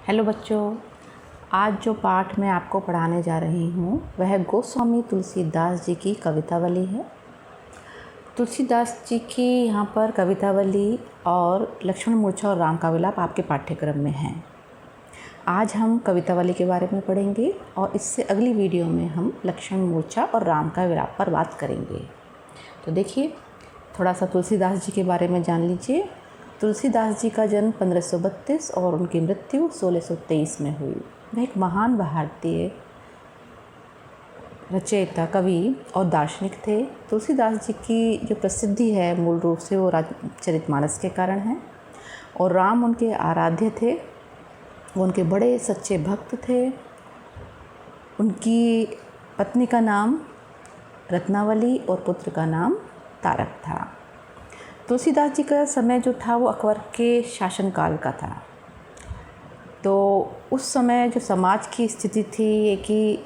Hello बच्चों, आज जो पाठ मैं आपको पढ़ाने जा रही हूँ वह गोस्वामी तुलसीदास जी की कवितावली है। तुलसीदास जी की यहाँ पर कवितावली और लक्ष्मण मूर्छा और राम का विलाप आपके पाठ्यक्रम में हैं। आज हम कवितावली के बारे में पढ़ेंगे और इससे अगली वीडियो में हम लक्ष्मण मूर्छा और राम का विलाप पर बात करेंगे। तो देखिए, थोड़ा सा तुलसीदास जी के बारे में जान लीजिए। तुलसीदास जी का जन्म 1532 और उनकी मृत्यु 1623 में हुई। वह एक महान भारतीय रचयिता, कवि और दार्शनिक थे। तुलसीदास जी की जो प्रसिद्धि है मूल रूप से वो रामचरितमानस के कारण है और राम उनके आराध्य थे। वो उनके बड़े सच्चे भक्त थे। उनकी पत्नी का नाम रत्नावली और पुत्र का नाम तारक था। तुलसीदास जी का समय जो था वो अकबर के शासनकाल का था। तो उस समय जो समाज की स्थिति थी ये कि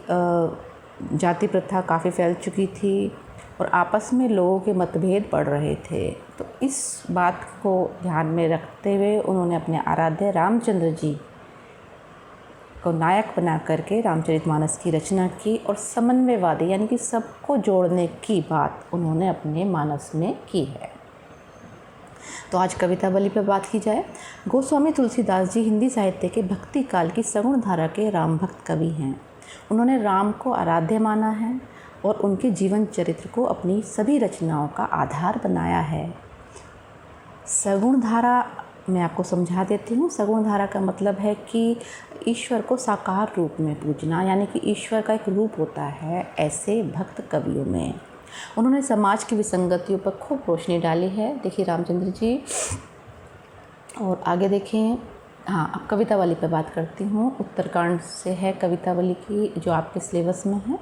जाति प्रथा काफ़ी फैल चुकी थी और आपस में लोगों के मतभेद बढ़ रहे थे। तो इस बात को ध्यान में रखते हुए उन्होंने अपने आराध्य रामचंद्र जी को नायक बना करके रामचरितमानस की रचना की और समन्वयवादी यानी कि सबको जोड़ने की बात उन्होंने अपने मानस में की है। तो आज कवितावली पर बात की जाए। गोस्वामी तुलसीदास जी हिंदी साहित्य के भक्ति काल की सगुण धारा के राम भक्त कवि हैं। उन्होंने राम को आराध्य माना है और उनके जीवन चरित्र को अपनी सभी रचनाओं का आधार बनाया है। सगुण धारा मैं आपको समझा देती हूँ। सगुण धारा का मतलब है कि ईश्वर को साकार रूप में पूजना, यानी कि ईश्वर का एक रूप होता है ऐसे भक्त कवियों में। उन्होंने समाज की विसंगतियों पर खूब रोशनी डाली है। देखिए रामचंद्र जी, और आगे देखें। हाँ, अब कवितावली पर बात करती हूँ। उत्तरकांड से है कवितावली की, जो आपके सिलेबस में है,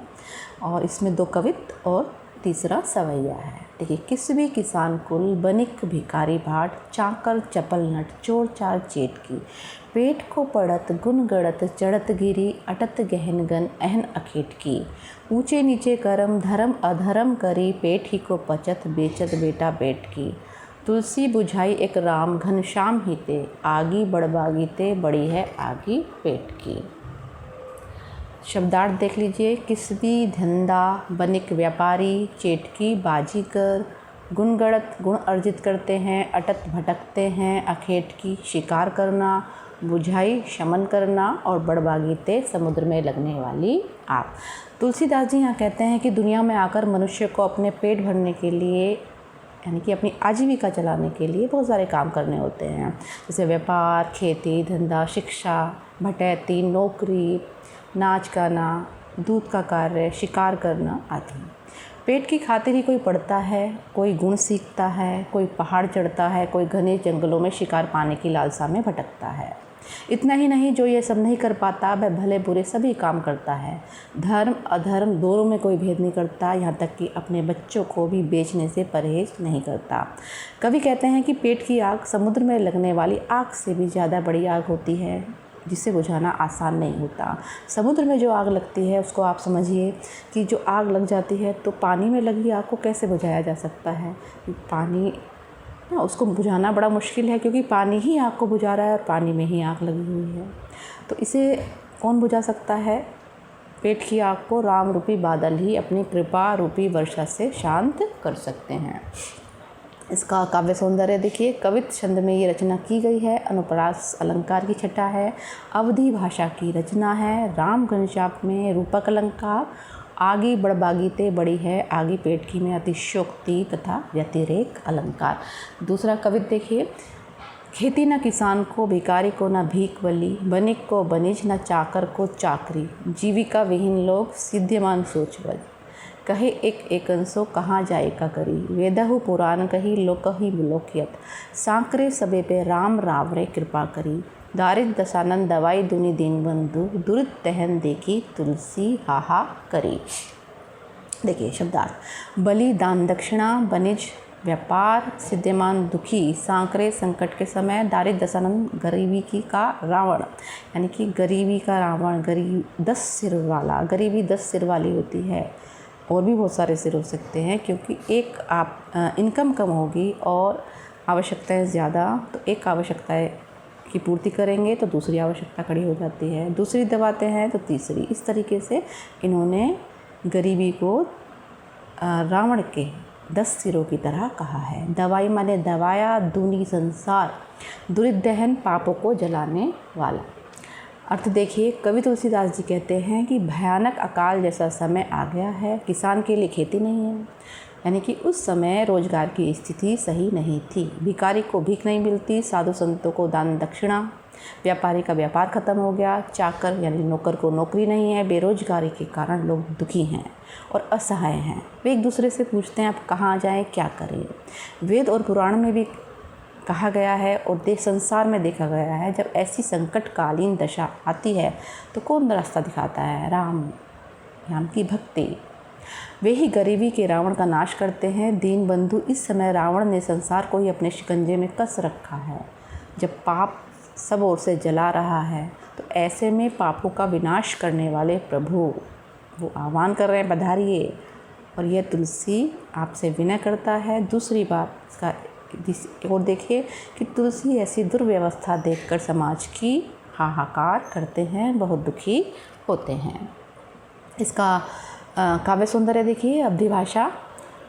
और इसमें 2 कवित और तीसरा सवैया है। देखिए, किस भी किसान कुल बनिक भिखारी भाट, चाकर चपल नट चोर चार चेट की, पेट को पड़त गुन गड़त चढ़त गिरी, अटत गहन गन अहन अखेट की, ऊंचे नीचे करम धर्म अधर्म करी, पेट ही को पचत बेचत बेटा बेट की, तुलसी बुझाई एक राम घनश्याम हिते, आगी बड़बागी ते बड़ी है आगी पेट की। शब्दार्थ देख लीजिए। किसबी धंधा, बनिक व्यापारी, चेटकी बाजीगर, गुणगणत गुण अर्जित करते हैं, अटत भटकते हैं, अखेट की शिकार करना, बुझाई शमन करना और बड़बागीते समुद्र में लगने वाली आग। तुलसीदास जी यहाँ कहते हैं कि दुनिया में आकर मनुष्य को अपने पेट भरने के लिए, यानी कि अपनी आजीविका चलाने के लिए बहुत सारे काम करने होते हैं, जैसे व्यापार, खेती, धंधा, शिक्षा, भटैती, नौकरी, नाच गाना, दूध का कार्य, शिकार करना आदि। पेट की खातिर ही कोई पढ़ता है, कोई गुण सीखता है, कोई पहाड़ चढ़ता है, कोई घने जंगलों में शिकार पाने की लालसा में भटकता है। इतना ही नहीं, जो ये सब नहीं कर पाता वह भले बुरे सभी काम करता है। धर्म अधर्म दोनों में कोई भेद नहीं करता, यहाँ तक कि अपने बच्चों को भी बेचने से परहेज नहीं करता। कवि कहते हैं कि पेट की आग समुद्र में लगने वाली आग से भी ज़्यादा बड़ी आग होती है, जिसे बुझाना आसान नहीं होता। समुद्र में जो आग लगती है उसको आप समझिए कि जो आग लग जाती है तो पानी में लगी आग को कैसे बुझाया जा सकता है। पानी ना, उसको बुझाना बड़ा मुश्किल है, क्योंकि पानी ही आग को बुझा रहा है और पानी में ही आग लगी हुई है। तो इसे कौन बुझा सकता है? पेट की आग को राम रूपी बादल ही अपनी कृपा रूपी वर्षा से शांत कर सकते हैं। इसका काव्य सौंदर्य देखिए। कवित छंद में ये रचना की गई है। अनुप्रास अलंकार की छटा है। अवधी भाषा की रचना है। राम घनश्याम में रूपक अलंकार। आगी बड़बागी ते बड़ी है आगी पेट की में अतिशयोक्ति तथा व्यतिरेक अलंकार। दूसरा कवित देखिए। खेती न किसान को, भिखारी को न भीख बली, बनिक को बनिज न चाकर को चाकरी, जीविका विहीन लोग सिद्ध्यमान सोचवज, कहे एक एकंसो कहाँ जाए का करी, वेदहु पुराण कही लोकहि लोकयत, सांकरे सबे पे राम रावरे कृपा करी, दारिद दशानंद दवाई दुनि दीन बंधु, दुरित तहन देखी तुलसी हाहा करी। देखिए शब्दार्थ। बलि दान दक्षिणा, बनिज व्यापार, सिद्ध्यमान दुखी, सांकरे संकट के समय, दारिद दशानंद गरीबी की का रावण, यानी कि गरीबी का रावण, गरीब 10 सिर वाला, गरीबी 10 सिर वाली होती है। और भी बहुत सारे सिर हो सकते हैं, क्योंकि एक आप इनकम कम होगी और आवश्यकताएं ज़्यादा, तो एक आवश्यकताएं की पूर्ति करेंगे तो दूसरी आवश्यकता खड़ी हो जाती है, दूसरी दबाते हैं तो तीसरी। इस तरीके से इन्होंने गरीबी को रावण के 10 सिरों की तरह कहा है। दवाई माने दबाया दूनी संसार, दुरित दहन पापों को जलाने वाला। अर्थ देखिए, कवि तुलसीदास जी कहते हैं कि भयानक अकाल जैसा समय आ गया है, किसान के लिए खेती नहीं है। यानी कि उस समय रोजगार की स्थिति सही नहीं थी, भिखारी को भीख नहीं मिलती, साधु संतों को दान दक्षिणा, व्यापारी का व्यापार ख़त्म हो गया, चाकर यानी नौकर को नौकरी नहीं है। बेरोजगारी के कारण लोग दुखी हैं और असहाय हैं। वे एक दूसरे से पूछते हैं अब कहाँ जाएं, क्या करें। वेद और पुराण में भी कहा गया है और देश संसार में देखा गया है, जब ऐसी संकटकालीन दशा आती है तो कौन रास्ता दिखाता है? राम की भक्ति। वे ही गरीबी के रावण का नाश करते हैं। दीन बंधु, इस समय रावण ने संसार को ही अपने शिकंजे में कस रखा है। जब पाप सब ओर से जला रहा है तो ऐसे में पापों का विनाश करने वाले प्रभु वो आह्वान कर रहे हैं, पधारिए। और यह तुलसी आपसे विनय करता है। दूसरी बात इसका और देखिए कि तुलसी ऐसी दुर्व्यवस्था देखकर समाज की हाहाकार करते हैं, बहुत दुखी होते हैं। इसका काव्य सौंदर्य देखिए, अवधि भाषा,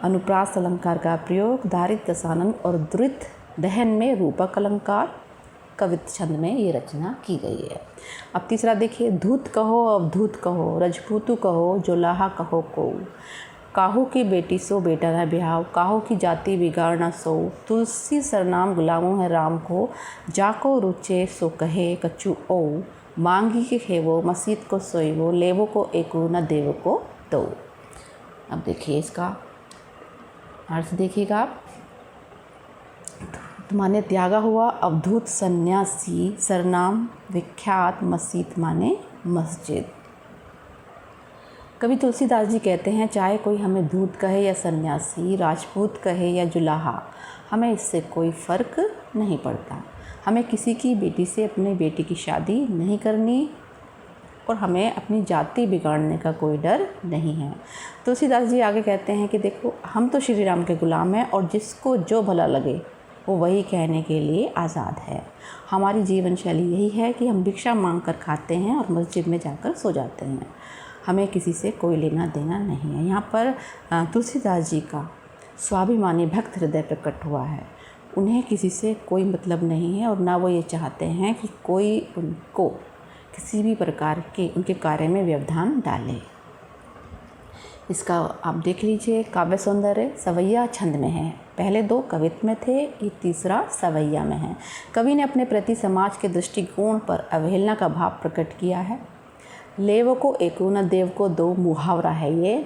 अनुप्रास अलंकार का प्रयोग, दारिद्र्य दशानन और दुरित दहन में रूपक अलंकार, कवित छंद में ये रचना की गई है। अब तीसरा देखिए, धूत कहो अवधूत कहो, रजपूतु कहो जोलाहा कहो को, काहू की बेटी सो बेटा न बिहाव, काहू की जाति बिगाड़ न सो, तुलसी सरनाम गुलामों है राम को, जाको रुचे सो कहे कछु ओ, मांगी के खेवो मसीत को सोईवो, लेवो को एको न देवो को दो। अब देखिए इसका अर्थ देखिएगा आप। माने त्यागा हुआ अवधूत सन्यासी, सरनाम विख्यात, मसीत माने मस्जिद। कवि तुलसीदास जी कहते हैं चाहे कोई हमें धूत कहे या सन्यासी, राजपूत कहे या जुलाहा, हमें इससे कोई फ़र्क नहीं पड़ता। हमें किसी की बेटी से अपनी बेटी की शादी नहीं करनी और हमें अपनी जाति बिगाड़ने का कोई डर नहीं है। तुलसीदास जी आगे कहते हैं कि देखो, हम तो श्री राम के गुलाम हैं और जिसको जो भला लगे वो वही कहने के लिए आज़ाद है। हमारी जीवन शैली यही है कि हम भिक्षा मांग कर खाते हैं और मस्जिद में जाकर सो जाते हैं। हमें किसी से कोई लेना देना नहीं है। यहाँ पर तुलसीदास जी का स्वाभिमानी भक्त हृदय प्रकट हुआ है। उन्हें किसी से कोई मतलब नहीं है और ना वो ये चाहते हैं कि कोई उनको किसी भी प्रकार के उनके कार्य में व्यवधान डाले। इसका आप देख लीजिए, काव्य सौंदर्य सवैया छंद में है। पहले 2 कवित्त में थे, ये तीसरा सवैया में है। कवि ने अपने प्रति समाज के दृष्टिकोण पर अवहेलना का भाव प्रकट किया है। लेवो को एको न देव को दो मुहावरा है ये।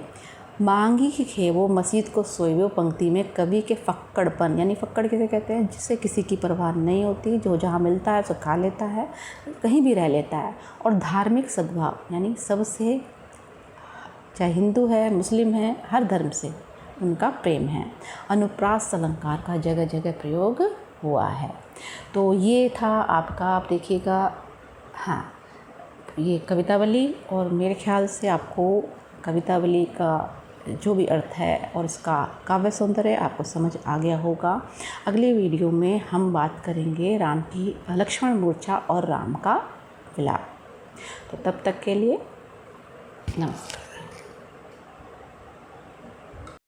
मांगी की खेवो मसीत को सोईवो पंक्ति में कवि के फक्कड़पन, यानी फक्कड़ किसे कहते हैं, जिससे किसी की परवाह नहीं होती, जो जहाँ मिलता है उसे खा लेता है, कहीं भी रह लेता है, और धार्मिक सद्भाव, यानी सबसे, चाहे हिंदू है मुस्लिम है, हर धर्म से उनका प्रेम है। अनुप्रास अलंकार का जगह जगह प्रयोग हुआ है। तो ये था आपका, आप देखिएगा, हाँ, ये कवितावली, और मेरे ख्याल से आपको कवितावली का जो भी अर्थ है और इसका काव्य सौंदर्य आपको समझ आ गया होगा। अगले वीडियो में हम बात करेंगे राम की लक्ष्मण मूर्छा और राम का विलाप। तो तब तक के लिए नमस्कार।